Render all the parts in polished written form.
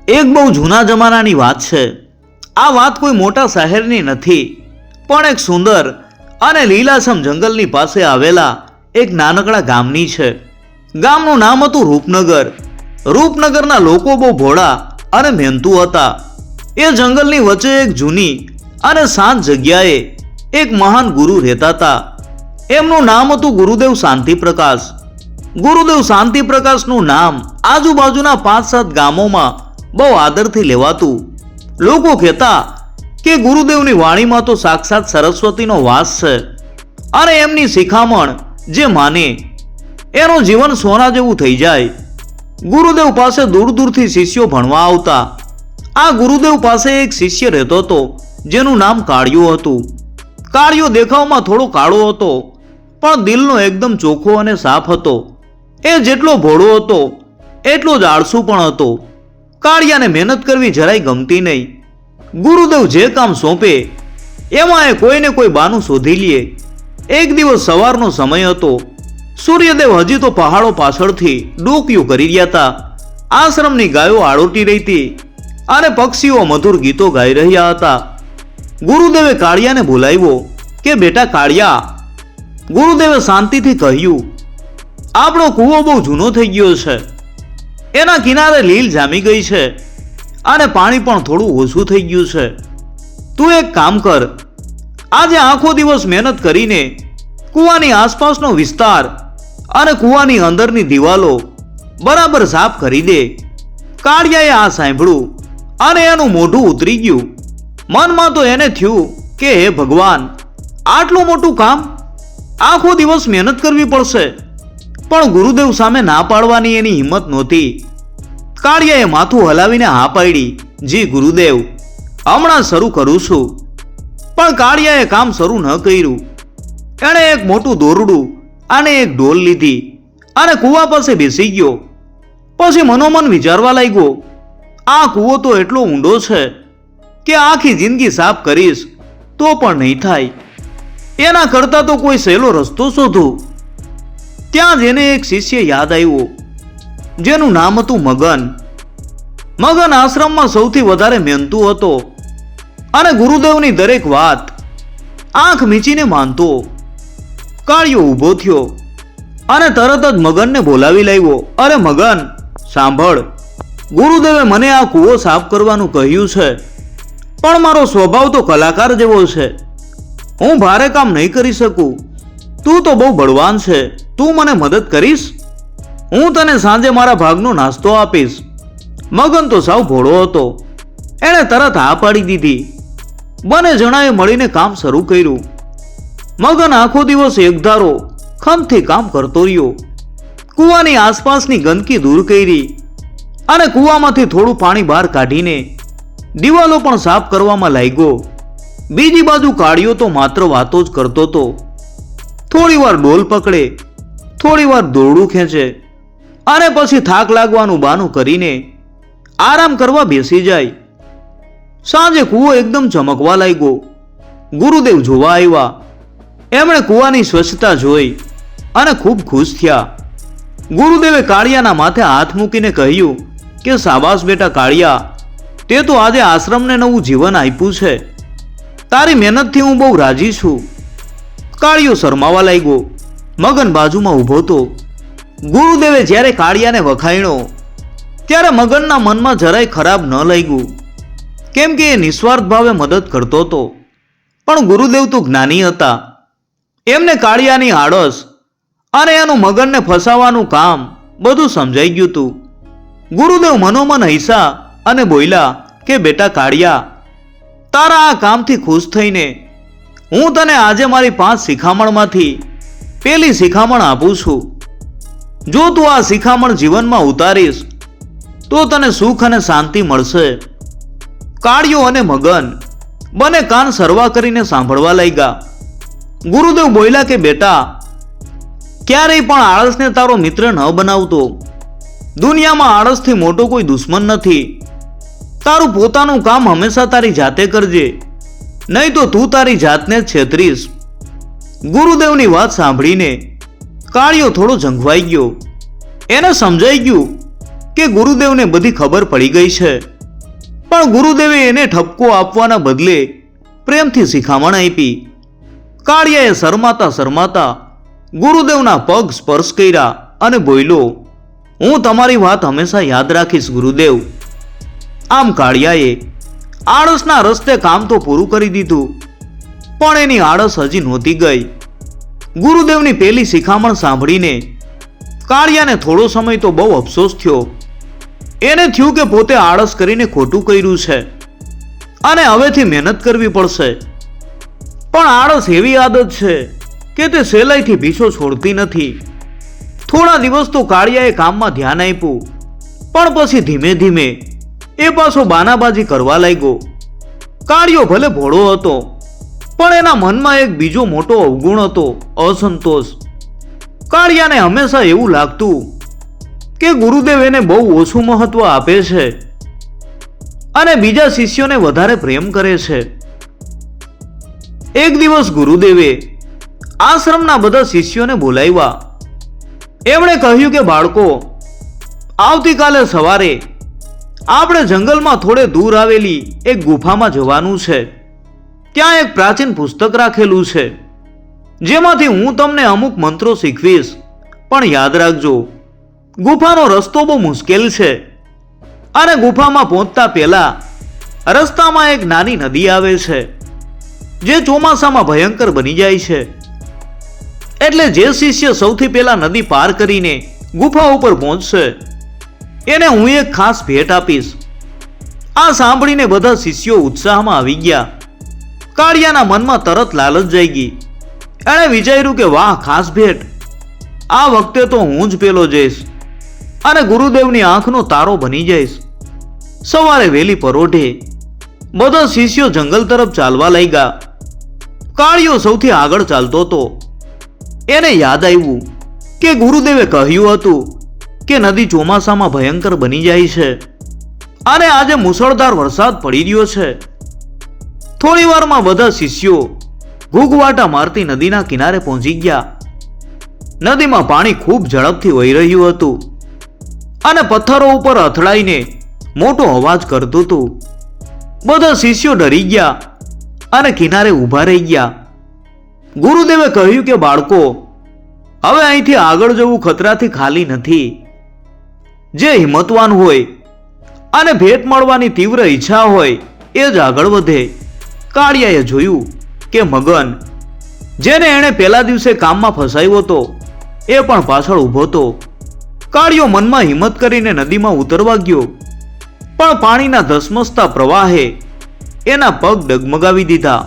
એક બહુ જૂના જમાનાની વાત છે। આ વાત કોઈ મોટા શહેરની નથી, પણ એક સુંદર અને લીલાછમ જંગલની પાસે આવેલા એક નાનકડા ગામની છે। ગામનું નામ હતું રૂપનગર। રૂપનગરના લોકો બહુ ભોળા અને મહેનતુ હતા। એ જંગલની વચ્ચે એક જૂની અને શાંત જગ્યાએ એક મહાન ગુરુ રહેતા હતા। એમનું નામ હતું ગુરુદેવ શાંતિપ્રકાશ। ગુરુદેવ શાંતિપ્રકાશનું નામ આજુબાજુના 5-7 ગામોમાં બહુ આદરથી લેવાતું। લોકો કહેતા કે ગુરુદેવની વાણીમાં તો સાક્ષાત સરસ્વતીનો વાસ છે અને એમની શિખામણ જે માને એનું જીવન સોના જેવું થઈ જાય। ગુરુદેવ પાસે દૂર દૂરથી શિષ્યો ભણવા આવતા। આ ગુરુદેવ પાસે એક શિષ્ય રહેતો હતો જેનું નામ કાળિયો હતું। કાળિયો દેખાવમાં થોડો કાળો હતો, પણ દિલનો એકદમ ચોખ્ખો અને સાફ હતો। એ જેટલો ભોળો હતો એટલો જ આળસુ પણ હતો। કાળિયાને મહેનત કરવી જરાય ગમતી નહીં। ગુરુદેવ જે કામ સોંપે એમાં એ કોઈને કોઈ બાનું શોધી લે। એક દિવસ સવારનો સમય હતો। સૂર્યદેવ હજી તો પહાડો પાછળથી ડોકિયું કરી રહ્યા હતા। આશ્રમની ગાયો આળોટી રહી હતી અને પક્ષીઓ મધુર ગીતો ગાઈ રહ્યા હતા। ગુરુદેવે કાળિયાને બોલાવ્યો કે બેટા કાળિયા। ગુરુદેવે શાંતિથી કહ્યું, આપણો કૂવો બહુ જૂનો થઈ ગયો છે। એના કિનારે લીલ જામી ગઈ છે અને પાણી પણ થોડું ઓછું થઈ ગયું છે। તું એક કામ કર, આજે આખો દિવસ મહેનત કરીને કૂવાની આસપાસનો વિસ્તાર અને કૂવાની અંદરની દિવાલો બરાબર સાફ કરી દે। કાળિયાએ આ સાંભળ્યું અને એનું મોઢું ઉતરી ગયું। મનમાં તો એને થયું કે હે ભગવાન, આટલું મોટું કામ, આખો દિવસ મહેનત કરવી પડશે। પણ ગુરુદેવ સામે ના પાડવાની એની હિંમત નહોતી। કાળિયાએ માથું હલાવીને હા પાડી, જી ગુરુદેવ, હમણાં શરૂ કરું છું। પણ કાળિયાએ કામ શરૂ ન કર્યું। એણે એક મોટું દોરડું અને એક ડોલ લીધી અને કૂવા પાસે બેસી ગયો। પછી મનોમન વિચારવા લાગ્યો, આ કૂવો તો એટલો ઊંડો છે કે આખી જિંદગી સાફ કરીશ તો પણ નહીં થાય। એના કરતાં તો કોઈ સહેલો રસ્તો શોધું। ત્યાં જ એને એક શિષ્ય યાદ આવ્યો જેનું નામ હતું મગન। મગન આશ્રમમાં સૌથી વધારે મહેનતુ હતો અને ગુરુદેવની દરેક વાત આંખ મીચીને માનતો। કાળિયો ઊભો થયો અને તરત જ મગનને બોલાવી લાવ્યો। અરે મગન, સાંભળ, ગુરુદેવે મને આ કૂવો સાફ કરવાનું કહ્યું છે, પણ મારો સ્વભાવ તો કલાકાર જેવો છે। હું ભારે કામ નહીં કરી શકું। તું તો બહુ બળવાન છે, તું મને મદદ કરીશ? હું તને સાંજે મારા ભાગનો નાસ્તો આપીશ। મગન તો સાવ ભોળો હતો। એણે તરત હા પાડી દીધી। બંને જણાએ મળીને કામ શરૂ કર્યું। મગન આખો દિવસ એકધારો ખંતથી કામ કરતો રહ્યો। કૂવાની આસપાસની ગંદકી દૂર કરી અને કૂવામાંથી થોડું પાણી બહાર કાઢીને દિવાલો પણ સાફ કરવામાં લાગ્યો। બીજી બાજુ કાળિયો તો માત્ર વાતો જ કરતો હતો। થોડી વાર ડોલ પકડે, થોડી વાર દોરડું ખેંચે અને પછી થાક લાગવાનું બહાનું કરીને આરામ કરવા બેસી જાય। સાંજે કૂવો એકદમ ચમકવા લાગ્યો। ગુરુદેવ જોવા આવ્યા। એમણે કૂવાની સ્વચ્છતા જોઈ અને ખૂબ ખુશ થયા। ગુરુદેવે કાળિયાના માથે હાથ મૂકીને કહ્યું કે શાબાશ બેટા કાળિયા, તે તો આજે આશ્રમને નવું જીવન આપ્યું છે। તારી મહેનતથી હું બહુ રાજી છું। કાળિયો શરમાવા લાગ્યો। મગન બાજુમાં ઊભો હતો। ગુરુદેવે જ્યારે કાળિયાને વખાણ્યો ત્યારે મગનના મનમાં જરાય ખરાબ ન લાગ્યું, કેમ કે એ નિસ્વાર્થ ભાવે મદદ કરતો હતો। પણ ગુરુદેવ તો જ્ઞાની હતા। એમને કાળિયાની આળસ અને એનું મગનને ફસાવાનું કામ બધું સમજાઈ ગયું હતું। ગુરુદેવ મનોમન હૈસા અને બોલ્યા કે બેટા કાળિયા, તારા આ કામથી ખુશ થઈને હું તને આજે મારી 5 શિખામણમાંથી પહેલી શિખામણ આપું છું। જો તું આ શિખામણ જીવનમાં ઉતારીશ તો તને સુખ અને શાંતિ મળશે। કાળિયો અને મગન બંને કાન સરવા કરીને સાંભળવા લાગ્યા। ગુરુદેવ બોલ્યા કે બેટા, ક્યારેય પણ આળસને તારો મિત્ર ન બનાવતો। દુનિયામાં આળસથી મોટો કોઈ દુશ્મન નથી। તારું પોતાનું કામ હંમેશા તારી જાતે કરજે, નહીં તો તું તારી જાતને જ છેતરીશ। ગુરુદેવની વાત સાંભળીને કાળિયો થોડો ઝંખવાઈ ગયો। એને સમજાઈ ગયું કે ગુરુદેવને બધી ખબર પડી ગઈ છે। પણ ગુરુદેવે એને ઠપકો આપવાના બદલે પ્રેમથી શિખામણ આપી. કાળિયાએ શરમાતા શરમાતા ગુરુદેવના પગ સ્પર્શ કર્યા અને બોલ્યો, હું તમારી વાત હંમેશા યાદ રાખીશ ગુરુદેવ. આમ કાળિયાએ આળસના રસ્તે કામ તો પૂરું કરી દીધું, પણ એની આળસ હજી નહોતી ગઈ. ગુરુદેવની પેલી શિખામણ સાંભળીને કાળિયાને થોડો સમય તો બહુ અફસોસ થયો. એને થયું કે પોતે આળસ કરીને ખોટું કર્યું છે અને હવેથી મહેનત કરવી પડશે. પણ આળસ એવી આદત છે કે તે સહેલાઈથી પીછો છોડતી નથી. થોડા દિવસ તો કાળિયાએ કામમાં ધ્યાન આપ્યું, પણ પછી ધીમે ધીમે એ પાછો બાનાબાજી કરવા લાગ્યો. કાળિયો ભલે ભોળો હતો, પણ એના મનમાં એક બીજો મોટો અવગુણ હતો, અસંતોષ. કાળિયાને હંમેશા એવું લાગતું કે ગુરુદેવ એને બહુ ઓછું મહત્વ આપે છે અને બીજા શિષ્યોને વધારે પ્રેમ કરે છે. એક દિવસ ગુરુદેવે આશ્રમના બધા શિષ્યોને બોલાવ્યા. એમણે કહ્યું કે બાળકો, આવતીકાલે સવારે આપણે જંગલમાં થોડે દૂર આવેલી એક ગુફામાં જવાનું છે. ત્યાં એક પ્રાચીન પુસ્તક રાખેલું છે, જેમાંથી હું તમને અમુક મંત્રો શીખવીશ. પણ યાદ રાખજો, ગુફાનો રસ્તો બહુ મુશ્કેલ છે અને ગુફામાં પહોંચતા પહેલા રસ્તામાં એક નાની નદી આવે છે, જે ચોમાસામાં ભયંકર બની જાય છે. એટલે જે શિષ્ય સૌથી પહેલા નદી પાર કરીને ગુફા ઉપર પહોંચશે એને હું એક ખાસ ભેટ આપીશ. આ સાંભળીને બધા શિષ્યો ઉત્સાહમાં આવી ગયા. કાળિયાના મનમાં તરત લાલચ જાગી. એણે વિચાર્યું કે વાહ, ખાસ ભેટ! આ વખતે તો હું જ પેલો જઈશ અને ગુરુદેવની આંખનો તારો બની જઈશ. સવારે વહેલી પરોઢે બધા શિષ્યો જંગલ તરફ ચાલવા લાગ્યા. કાળિયો સૌથી આગળ ચાલતો હતો. એને યાદ આવ્યું કે ગુરુદેવે કહ્યું હતું કે નદી ચોમાસામાં ભયંકર બની જાય છે અને આજે મુશળધાર વરસાદ પડી રહ્યો છે. થોડી વારમાં બધા શિષ્યો ઘૂઘવાટા મારતી નદીના કિનારે પહોંચી ગયા. નદીમાં પાણી ખૂબ ઝડપથી વહી રહ્યું હતું અને પથ્થરો ઉપર અથડાઈને મોટો અવાજ કરતું હતું. બધા શિષ્યો ડરી ગયા અને કિનારે ઊભા રહી ગયા. ગુરુદેવે કહ્યું કે બાળકો, હવે અહીંથી આગળ જવું ખતરાથી ખાલી નથી. જે હિંમતવાન હોય અને ભેટ મળવાની તીવ્ર ઈચ્છા હોય એ જ આગળ વધે. કાળિયાએ જોયું કે મગન, જેને એણે પહેલા દિવસે કામમાં ફસાયો હતો, એ પણ પાછળ ઊભો હતો. કાળિયો મનમાં હિંમત કરીને નદીમાં ઉતરવા ગયો, પણ પાણીના ધસમસતા પ્રવાહે એના પગ ડગમગાવી દીધા.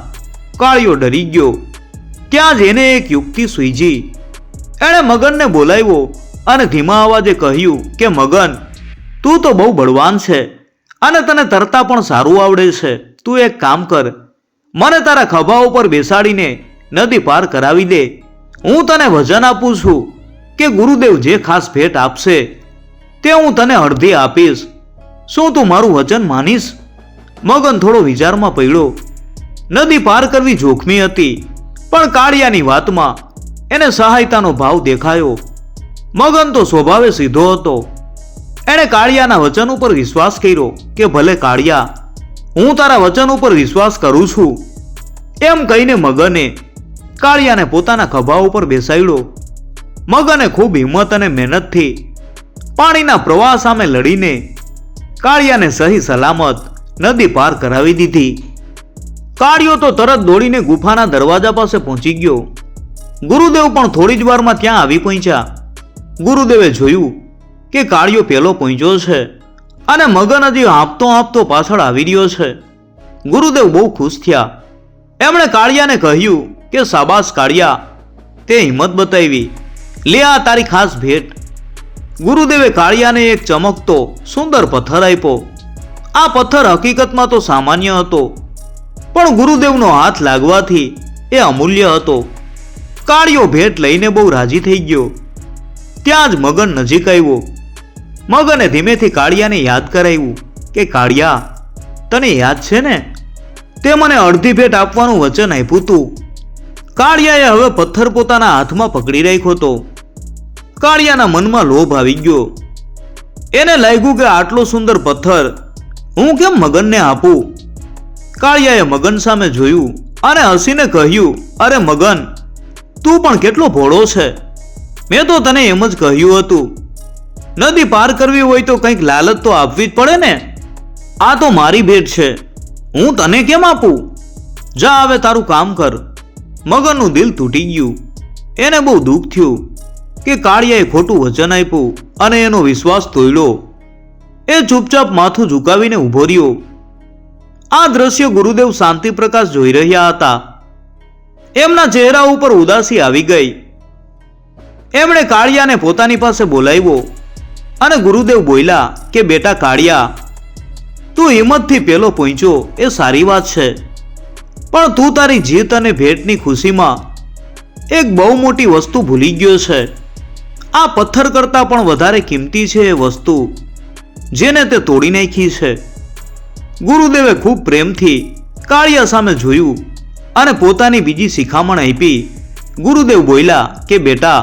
કાળિયો ડરી ગયો. ત્યાં જ એને એક યુક્તિ સૂઝી. એણે મગનને બોલાવ્યો અને ધીમા અવાજે કહ્યું કે મગન, તું તો બહુ બળવાન છે અને તને તરતા પણ સારું આવડે છે. તું એક કામ કર, મને તારા ખભા ઉપર બેસાડીને નદી પાર કરાવી દે. હું તને વચન આપું છું કે ગુરુદેવ જે ખાસ ભેટ આપશે તે હું તને અડધી આપીશ. શું તું મારું વચન માનીશ? મગન થોડો વિચારમાં પડ્યો. નદી પાર કરવી જોખમી હતી, પણ કાળિયાની વાતમાં એને સહાયતાનો ભાવ દેખાયો. મગન તો સ્વભાવે સીધો હતો. એણે કાળિયાના વચન ઉપર વિશ્વાસ કર્યો કે ભલે કાળિયા, હું તારા વચન ઉપર વિશ્વાસ કરું છું. એમ કહીને મગને કાળિયાને પોતાના ખભા ઉપર બેસાડ્યો. મગને ખૂબ હિંમત અને મહેનતથી પાણીના પ્રવાહ સામે લડીને કાળિયાને સહી સલામત નદી પાર કરાવી દીધી. કાળિયો તો તરત દોડીને ગુફાના દરવાજા પાસે પહોંચી ગયો. ગુરુદેવ પણ થોડી જ વારમાં ત્યાં આવી પહોંચ્યા. ગુરુદેવે જોયું કે કાળિયો પહેલો પહોંચ્યો છે અને મગન હજી હાંફતો હાંફતો પાછળ આવી રહ્યો છે. ગુરુદેવ બહુ ખુશ થયા. એમણે કાળિયાને કહ્યું કે શાબાશ કાળિયા, તે હિંમત બતાવી. લે આ તારી ખાસ ભેટ. ગુરુદેવે કાળિયાને એક ચમકતો સુંદર પથ્થર આપ્યો. આ પથ્થર હકીકતમાં તો સામાન્ય હતો, પણ ગુરુદેવનો હાથ લાગવાથી એ અમૂલ્ય હતો. કાળિયો ભેટ લઈને બહુ રાજી થઈ ગયો. ત્યાં જ મગન નજીક આવ્યો. મગને ધીમેથી કાળિયાને યાદ કરાવ્યું કે કાળિયા, તને યાદ છે ને, તે મને અડધી ભેટ આપવાનું વચન આપ્યું તું. કાળિયાએ હવે પથ્થર પોતાના હાથમાં પકડી રાખ્યો હતો. કાળિયાના મનમાં લોભ આવી ગયો. એને લાગ્યું કે આટલો સુંદર પથ્થર હું કેમ મગનને આપું? કાળિયાએ મગન સામે જોયું અને હસીને કહ્યું, અરે મગન, તું પણ કેટલો ભોળો છે. મેં તો તને એમ જ કહ્યું હતું. નદી પાર કરવી હોય તો કંઈક લાલચ તો આપવી જ પડે ને. આ તો મારી ભેટ છે, હું તને કેમ આપું? જા હવે તારું કામ કર. મગનનું દિલ તૂટી ગયું. એને બહુ દુઃખ થયું કે કાળિયાએ ખોટું વચન આપ્યું અને એનો વિશ્વાસ તોડ્યો. એ ચૂપચાપ માથું ઝુકાવીને ઊભો રહ્યો. આ દ્રશ્ય ગુરુદેવ શાંતિ પ્રકાશ જોઈ રહ્યા હતા. એમના ચહેરા ઉપર ઉદાસી આવી ગઈ. એમણે કાળિયાને પોતાની પાસે બોલાવ્યો અને ગુરુદેવ બોલ્યા કે બેટા કાળિયા, તું હિંમતથી પેલો પહોંચ્યો એ સારી વાત છે, પણ તું તારી જીત અને ભેટની ખુશીમાં એક બહુ મોટી વસ્તુ ભૂલી ગયો છે. આ પથ્થર કરતાં પણ વધારે કિંમતી છે એ વસ્તુ જેને તે તોડી નાખી છે. ગુરુદેવે ખૂબ પ્રેમથી કાળિયા સામે જોયું અને પોતાની બીજી શિખામણ આપી. ગુરુદેવ બોલ્યા કે બેટા,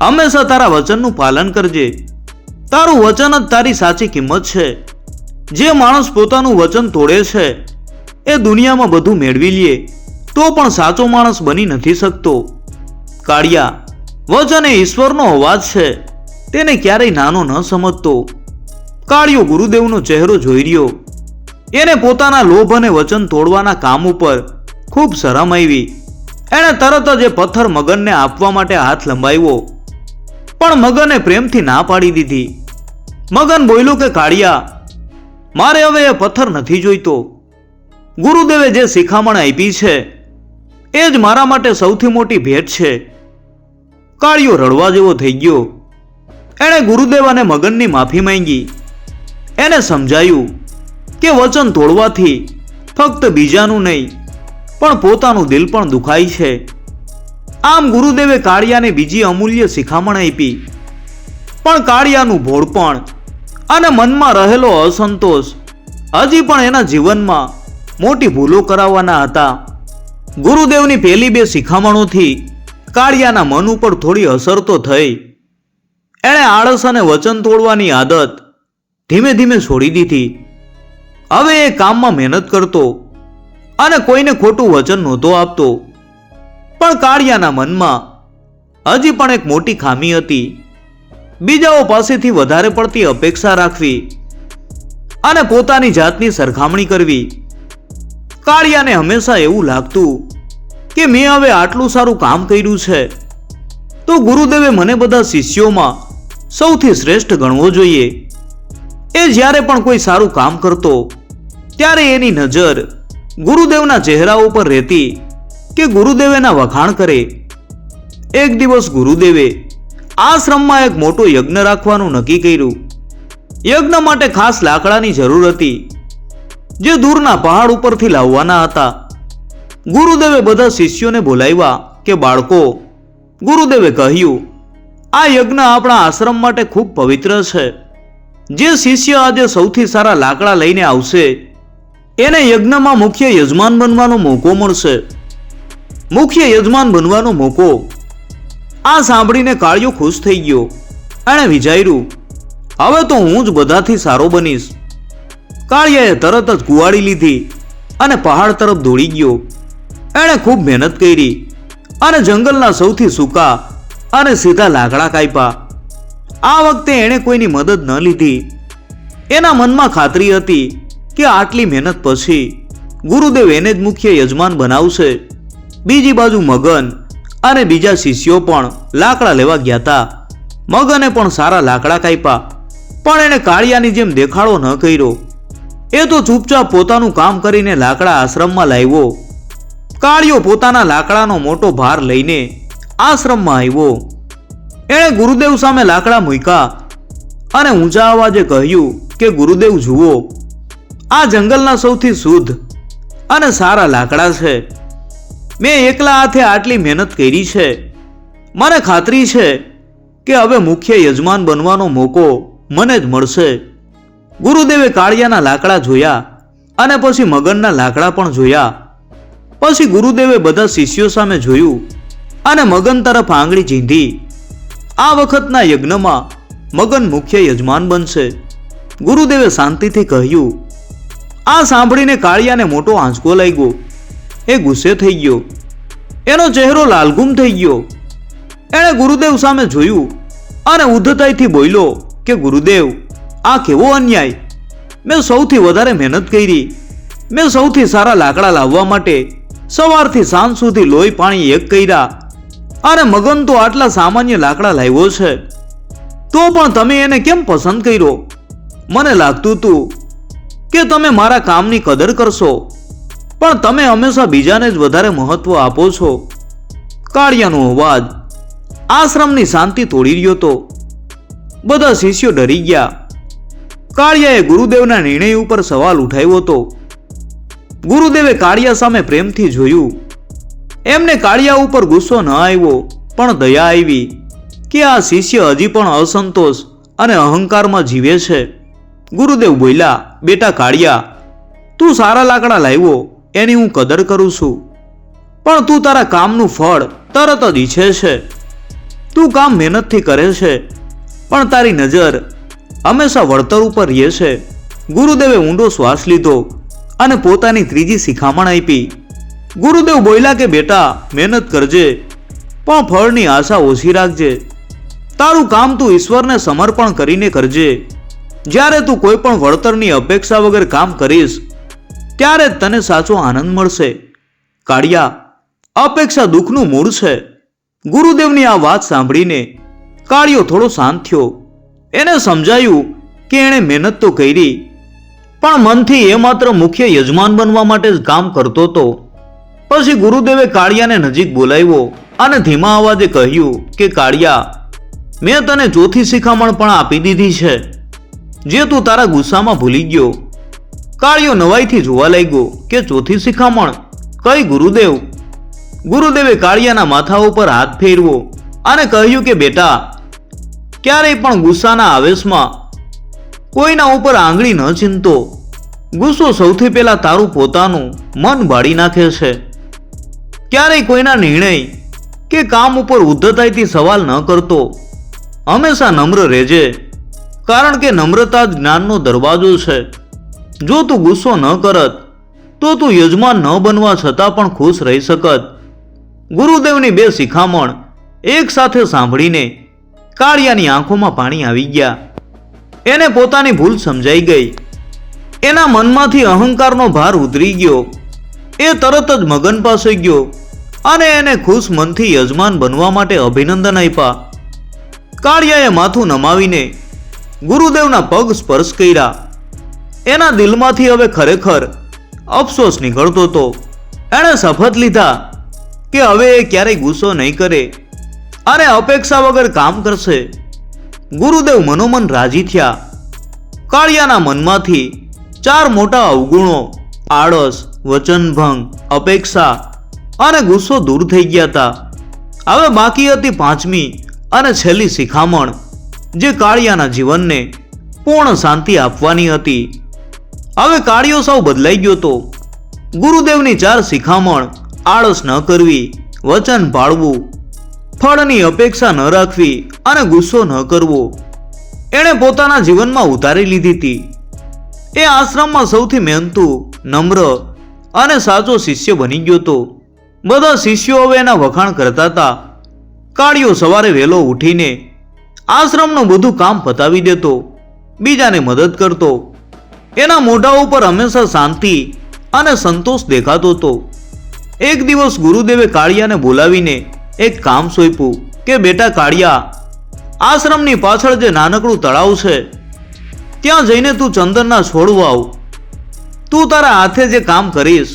હંમેશા તારા વચનનું પાલન કરજે. તારું વચન જ તારી સાચી કિંમત છે. જે માણસ પોતાનું વચન તોડે છે એ દુનિયામાં બધું મેળવી લે તો પણ સાચો માણસ બની નથી શકતો. કાળિયા, વચન એ ઈશ્વરનો અવાજ છે, તેને ક્યારેય નાનો ન સમજતો. કાળિયો ગુરુદેવનો ચહેરો જોઈ રહ્યો. એને પોતાના લોભ અને વચન તોડવાના કામ ઉપર ખૂબ શરમ આવી. એણે તરત જ એ પથ્થર મગનને આપવા માટે હાથ લંબાવ્યો, પણ મગને પ્રેમથી ના પાડી દીધી. મગન બોલ્યો કે કાળિયા, મારે હવે એ પથ્થર નથી જોઈતો. ગુરુદેવે જે શિખામણ આપી છે એ જ મારા માટે સૌથી મોટી ભેટ છે. કાળિયો રડવા જેવો થઈ ગયો. એણે ગુરુદેવ અને મગનની માફી માંગી. એને સમજાયું કે વચન તોડવાથી ફક્ત બીજાનું નહીં પણ પોતાનું દિલ પણ દુખાય છે. આમ ગુરુદેવે કાળિયાને બીજી અમૂલ્ય શિખામણ આપી. પણ કાળિયાનું ભોળપણ અને મનમાં રહેલો અસંતોષ હજી પણ એના જીવનમાં મોટી ભૂલો કરાવવાના હતા. ગુરુદેવની પહેલી બે શિખામણોથી કાળિયાના મન ઉપર થોડી અસર તો થઈ. એણે આળસ અને વચન તોડવાની આદત ધીમે ધીમે છોડી દીધી. હવે એ કામમાં મહેનત કરતો અને કોઈને ખોટું વચન નહોતો આપતો. પણ કાળિયાના મનમાં હજી પણ એક મોટી ખામી હતી. બીજાઓ પાસેથી વધારે પડતી અપેક્ષા રાખવી અને પોતાની જાતની સરખામણી કરવી. કાળિયાને હંમેશા એવું લાગતું કે મેં હવે આટલું સારું કામ કર્યું છે તો ગુરુદેવે મને બધા શિષ્યોમાં સૌથી શ્રેષ્ઠ ગણવો જોઈએ. એ જ્યારે પણ કોઈ સારું કામ કરતો ત્યારે એની નજર ગુરુદેવના ચહેરા ઉપર રહેતી કે ગુરુદેવ એના વખાણ કરે. એક દિવસ ગુરુદેવે આશ્રમમાં એક મોટો યજ્ઞ રાખવાનું નક્કી કર્યું. યજ્ઞ માટે ખાસ લાકડાની જરૂર હતી જે દૂરના પહાડ ઉપરથી લાવવાના હતા. ગુરુદેવે બધા શિષ્યોને બોલાવ્યા કે બાળકો, ગુરુદેવે કહ્યું, આ યજ્ઞ આપણા આશ્રમ માટે ખૂબ પવિત્ર છે. જે શિષ્ય આજે સૌથી સારા લાકડા લઈને આવશે એને યજ્ઞમાં મુખ્ય યજમાન બનવાનો મોકો મળશે. મુખ્ય યજમાન બનવાનો મોકો. આ સાંભળીને કાળિયો ખુશ થઈ ગયો. એણે વિચાર્યું, હવે તો હું જ બધાથી સારો બનીશ. કાળિયાએ તરત જ કુવાડી લીધી અને પહાડ તરફ દોડી ગયો. એણે ખૂબ મહેનત કરી અને જંગલના સૌથી સૂકા અને સીધા લાકડા કાપ્યા. આ વખતે એણે કોઈની મદદ ન લીધી. એના મનમાં ખાતરી હતી કે આટલી મહેનત પછી ગુરુદેવ એને જ મુખ્ય યજમાન બનાવશે. બીજી બાજુ મગન અને બીજા શિષ્યો પણ લાકડા લેવા ગયા હતા. મગને પણ સારા લાકડા કાપ્યા, પણ એણે કાળિયાની જેમ દેખાડો ન કર્યો. એ તો ચૂપચાપ પોતાનું કામ કરીને લાકડા આશ્રમમાં લાવ્યો. કાળિયો પોતાના લાકડાનો મોટો ભાર લઈને આશ્રમમાં આવ્યો. એણે ગુરુદેવ સામે લાકડા મૂક્યા અને ઊંચા અવાજે કહ્યું કે ગુરુદેવ જુઓ, આ જંગલના સૌથી શુદ્ધ અને સારા લાકડા છે. મેં એકલા હાથે આટલી મહેનત કરી છે. મને ખાતરી છે કે હવે મુખ્ય યજમાન બનવાનો મોકો મને જ મળશે. ગુરુદેવે કાળિયાના લાકડા જોયા અને પછી મગનના લાકડા પણ જોયા. પછી ગુરુદેવે બધા શિષ્યો સામે જોયું અને મગન તરફ આંગળી ચીંધી. આ વખતના યજ્ઞમાં મગન મુખ્ય યજમાન બનશે. ગુરુદેવે શાંતિથી કહ્યું આ સાંભળીને કાળિયાને મોટો આંચકો લાગ્યો. એ ગુસ્સે થઈ ગયો. એનો ચહેરો લાલઘુમ થઈ ગયો. એણે ગુરુદેવ સામે જોયું અને ઉદ્ધતાઈથી બોલ્યો કે ગુરુદેવ, આ કેવો અન્યાય! મેં સૌથી વધારે મહેનત કરી. મેં સૌથી સારા લાકડા લાવવા માટે સવારથી સાંજ સુધી લોહી પાણી એક કર્યા અને મગન તો આટલા સામાન્ય લાકડા લાવ્યો છે, તો પણ તમે એને કેમ પસંદ કર્યો? મને લાગતું હતું કે તમે મારા કામની કદર કરશો, પણ તમે હંમેશા બીજાને જ વધારે મહત્વ આપો છો. કાળિયાનો અવાજ આશ્રમની શાંતિ તોડી રહ્યો હતો. બધા શિષ્યો ડરી ગયા. કાળિયાએ ગુરુદેવના નિર્ણય ઉપર સવાલ ઉઠાવ્યો હતો. ગુરુદેવે કાળિયા સામે પ્રેમથી જોયું. એમને કાળિયા ઉપર ગુસ્સો ન આવ્યો, પણ દયા આવી કે આ શિષ્ય હજી પણ અસંતોષ અને અહંકારમાં જીવે છે. ગુરુદેવ બોલ્યા, બેટા કાળિયા, તું સારા લાકડા લાવ્યો એની હું કદર કરું છું, પણ તું તારા કામનું ફળ તરત જ ઈચ્છે છે. તું કામ મહેનતથી કરે છે, પણ તારી નજર હંમેશા વળતર ઉપર રહે છે. ગુરુદેવે ઊંડો શ્વાસ લીધો અને પોતાની ત્રીજી શિખામણ આપી. ગુરુદેવ બોલ્યા કે બેટા, મહેનત કરજે, પણ ફળની આશા ઓછી રાખજે. તારું કામ તું ઈશ્વરને સમર્પણ કરીને કરજે. જ્યારે તું કોઈ પણ વળતરની અપેક્ષા વગર કામ કરીશ, ત્યારે જ તને સાચો આનંદ મળશે. કાળિયા, અપેક્ષા દુઃખનું મૂળ છે. ગુરુદેવની આ વાત સાંભળીને કાળિયો થોડો શાંત થયો. એને સમજાયું કે એણે મહેનત તો કરી, પણ મનથી એ માત્ર મુખ્ય યજમાન બનવા માટે જ કામ કરતો હતો. પછી ગુરુદેવે કાળિયાને નજીક બોલાવ્યો અને ધીમા અવાજે કહ્યું કે કાળિયા, મેં તને ચોથી શિખામણ પણ આપી દીધી છે, જે તું તારા ગુસ્સામાં ભૂલી ગયો. કાળિયો નવાઈથી જોવા લાગ્યો કે ચોથી શિખામણ કઈ ગુરુદેવ? ગુરુદેવે કાળિયાના માથા ઉપર હાથ ફેરવો અને કહ્યું કે બેટા, ક્યારેય પણ ગુસ્સાના આવેશમાં કોઈના ઉપર આંગળી ન ચીંધતો. ગુસ્સો સૌથી પહેલા તારું પોતાનું મન બાળી નાખે છે. ક્યારેય કોઈના નિર્ણય કે કામ ઉપર ઉદ્ધતાઈથી સવાલ ન કરતો. હંમેશા નમ્ર રહેજે, કારણ કે નમ્રતા જ જ્ઞાનનો દરવાજો છે. જો તું ગુસ્સો ન કરત તો તું યજમાન ન બનવા છતાં પણ ખુશ રહી શકત. ગુરુદેવની બે શિખામણ એક સાથે સાંભળીને કાળિયાની આંખોમાં પાણી આવી ગયા. એને પોતાની ભૂલ સમજાઈ ગઈ. એના મનમાંથી અહંકારનો ભાર ઉતરી ગયો. એ તરત જ મગન પાસે ગયો અને એને ખુશ મનથી યજમાન બનવા માટે અભિનંદન આપ્યા. કાળિયાએ માથું નમાવીને ગુરુદેવના પગ સ્પર્શ કર્યા. એના દિલમાંથી હવે ખરેખર અફસોસ નીકળતો હતો. એણે શપથ લીધા કે હવે એ ક્યારેય ગુસ્સો નહીં કરે અને અપેક્ષા વગર કામ કરશે. ગુરુદેવ મનોમન રાજી થયા. કાળિયાના મનમાંથી 4 મોટા અવગુણો, આળસ, વચનભંગ, અપેક્ષા અને ગુસ્સો દૂર થઈ ગયા હતા. હવે બાકી હતી 5મી અને છેલ્લી શિખામણ, જે કાળિયાના જીવનને પૂર્ણ શાંતિ આપવાની હતી. હવે કાળિયો સાવ બદલાઈ ગયો હતો. ગુરુદેવની 4 શિખામણ, આળસ ન કરવી, વચન પાળવું, ફળની અપેક્ષા ન રાખવી અને ગુસ્સો ન કરવો, એણે પોતાના જીવનમાં ઉતારી લીધી હતી. એ આશ્રમમાં સૌથી મહેનતુ, નમ્ર અને સાચો શિષ્ય બની ગયો હતો. બધા શિષ્યો હવે એના વખાણ કરતા હતા. કાળિયો સવારે વહેલો ઉઠીને આશ્રમનું બધું કામ પતાવી દેતો, બીજાને મદદ કરતો. એના મોઢા ઉપર હંમેશા શાંતિ અને સંતોષ દેખાતો હતો. એક દિવસ ગુરુદેવે કાળિયાને બોલાવીને એક કામ સોંપ્યું કે બેટા કાળિયા, આશ્રમની પાછળ જે નાનકડું તળાવ છે ત્યાં જઈને તું ચંદનના છોડ વાવ. તું તારા હાથે જે કામ કરીશ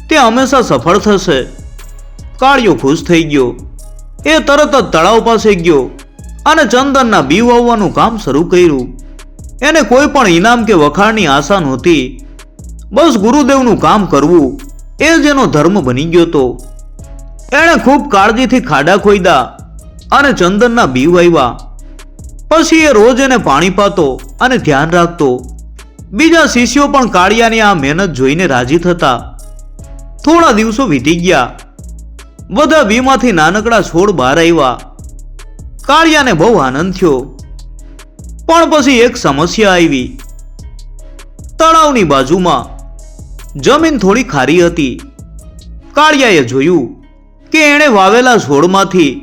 તે હંમેશા સફળ થશે. કાળિયો ખુશ થઈ ગયો. એ તરત જ તળાવ પાસે ગયો અને ચંદનના બી વાવવાનું કામ શરૂ કર્યું. એને કોઈ પણ ઇનામ કે વખાણની આશા નહોતી. બસ ગુરુદેવનું કામ કરવું એ જ એનો ધર્મ બની ગયો હતો. એણે ખૂબ કાળજીથી ખાડા ખોદ્યા અને ચંદનના બી વાવ્યા. પછી એ રોજ એને પાણી પાતો અને ધ્યાન રાખતો. બીજા શિષ્યો પણ કાળિયાની આ મહેનત જોઈને રાજી થતા. થોડા દિવસો વીતી ગયા. બધા બીમાંથી નાનકડા છોડ બહાર આવ્યા. કાળિયાને બહુ આનંદ થયો. પણ પછી એક સમસ્યા આવી. તળાવની બાજુમાં જમીન થોડી ખારી હતી. કાળિયાએ જોયું કે એણે વાવેલા છોડમાંથી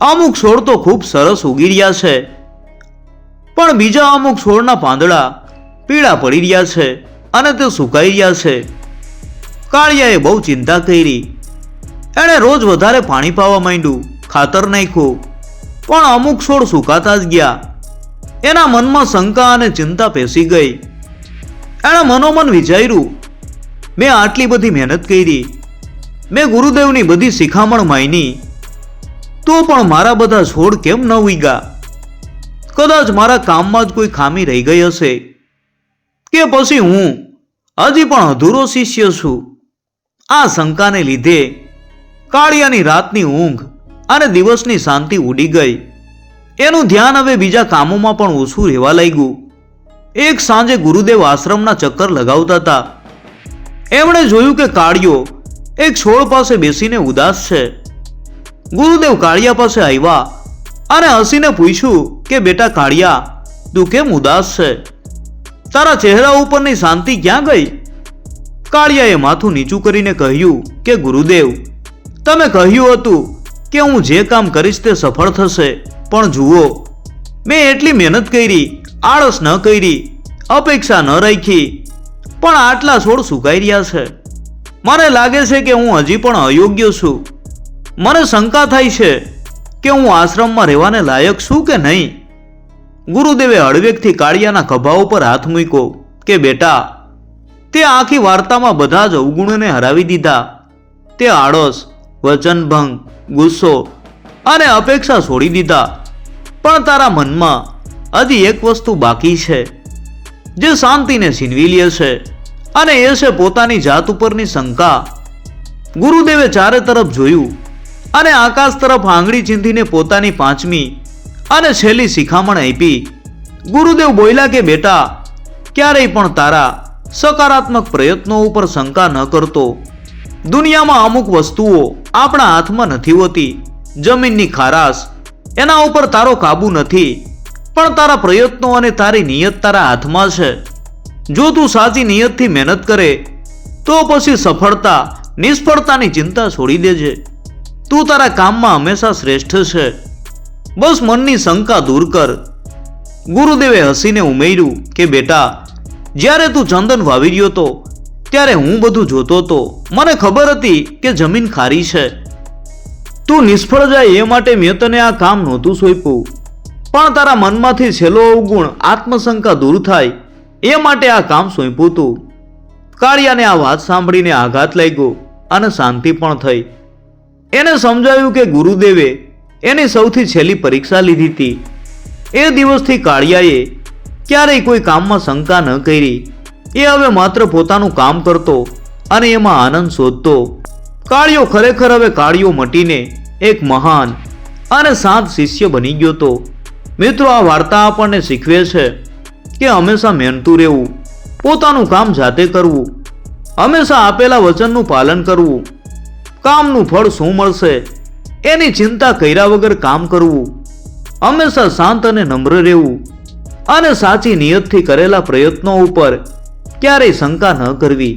અમુક છોડ તો ખૂબ સરસ ઉગી રહ્યા છે, પણ બીજા અમુક છોડના પાંદડા પીળા પડી રહ્યા છે અને તે સુકાઈ રહ્યા છે. કાળિયાએ બહુ ચિંતા કરી. એણે રોજ વધારે પાણી પાવા માંડ્યું, ખાતર નાખ્યું, પણ અમુક છોડ સુકાતા જ ગયા. એના મનમાં શંકા અને ચિંતા પેસી ગઈ. એણે મનોમન વિચાર્યું, મેં આટલી બધી મહેનત કરી, મેં ગુરુદેવની બધી શિખામણ માની, તો પણ મારા બધા છોડ કેમ ન ઉગ્યા? કદાચ મારા કામમાં જ કોઈ ખામી રહી ગઈ હશે, કે પછી હું હજી પણ અધૂરો શિષ્ય છું. આ શંકાને લીધે કાળિયાની રાતની ઊંઘ અને દિવસની શાંતિ ઉડી ગઈ. એનું ધ્યાન હવે બીજા કામોમાં પણ ઓછું રહેવા લાગ્યું. એક સાંજે ગુરુદેવ આશ્રમના ચક્કર લગાવતા હતા. એમણે જોયું કે કાળિયો એક છોડ પાસે બેસીને ઉદાસ છે. ગુરુદેવ કાળિયા પાસે આવ્યા અને હસીને પૂછ્યું કે બેટા કાળિયા, તું કેમ ઉદાસ છે? તારા ચહેરા ઉપરની શાંતિ ક્યાં ગઈ? કાળિયાએ માથું નીચું કરીને કહ્યું કે ગુરુદેવ, તમે કહ્યું હતું કે હું જે કામ કરીશ તે સફળ થશે, પણ જુઓ, મેં એટલી મહેનત કરી, આળસ ન કરી, અપેક્ષા ન રાખી, પણ આટલા છોડ સુકાઈ રહ્યા છે. મને લાગે છે કે હું હજી પણ અયોગ્ય છું. મને શંકા થાય છે કે હું આશ્રમમાં રહેવાને લાયક છું કે નહીં. ગુરુદેવે હળવેકથી કાળિયાના ખભા ઉપર હાથ મૂક્યો કે બેટા, તે આખી વાર્તામાં બધા જ અવગુણોને હરાવી દીધા. તે આળસ, વચનભંગ, ગુસ્સો અને અપેક્ષા છોડી દીધા. પણ તારા મનમાં હજી એક વસ્તુ બાકી છે, જે શાંતિને છીનવી લે છે, અને એ છે પોતાની જાત ઉપરની શંકા. ગુરુદેવે ચારે તરફ જોયું અને આકાશ તરફ આંગળી ચીંધીને પોતાની પાંચમી અને છેલ્લી શિખામણ આપી. ગુરુદેવ બોલ્યા કે બેટા, ક્યારેય પણ તારા સકારાત્મક પ્રયત્નો ઉપર શંકા ન કરતો. દુનિયામાં અમુક વસ્તુઓ આપણા હાથમાં નથી હોતી. જમીનની ખારાશ, એના ઉપર તારો કાબુ નથી, પણ તારા પ્રયત્નો અને તારી નિયત તારા હાથમાં છે. જો તું સાચી નિયતથી મહેનત કરે તો પછી સફળતા નિષ્ફળતાની ચિંતા છોડી દેજે. તું તારા કામમાં હંમેશા શ્રેષ્ઠ છે. બસ મનની શંકા દૂર કર. ગુરુદેવે હસીને ઉમેર્યું કે બેટા, જ્યારે તું ચંદન વાવી રહ્યો હતો ત્યારે હું બધું જોતો હતો. મને ખબર હતી કે જમીન ખારી છે. તું નિષ્ફળ જાય એ માટે મેં તને આ કામ નહોતું સોંપ્યું, પણ તારા મનમાંથી છેલ્લો અવગુણ આત્મશંકા દૂર થાય એ માટે આ કામ સોંપ્યું હતું. કાળિયાને આ વાત સાંભળીને આઘાત લાગ્યો અને શાંતિ પણ થઈ. એને સમજાયું કે ગુરુદેવે એની સૌથી છેલ્લી પરીક્ષા લીધી હતી. એ દિવસથી કાળિયાએ ક્યારેય કોઈ કામમાં શંકા ન કરી. એ હવે માત્ર પોતાનું કામ કરતો અને એમાં આનંદ શોધતો. કાળિયો ખરેખર હવે કાળિયો મટીને એક મહાન અને શાંત શિષ્ય બની ગયો હતો. મિત્રો, આ વાર્તા આપણને શીખવે છે કે હંમેશા મહેનતું રહેવું, પોતાનું કામ જાતે કરવું, હંમેશા આપેલા વચનનું પાલન કરવું, કામનું ફળ શું મળશે એની ચિંતા કર્યા વગર કામ કરવું, હંમેશા શાંત અને નમ્ર રહેવું, અને સાચી નિયતથી કરેલા પ્રયત્નો ઉપર ક્યારેય શંકા ન કરવી.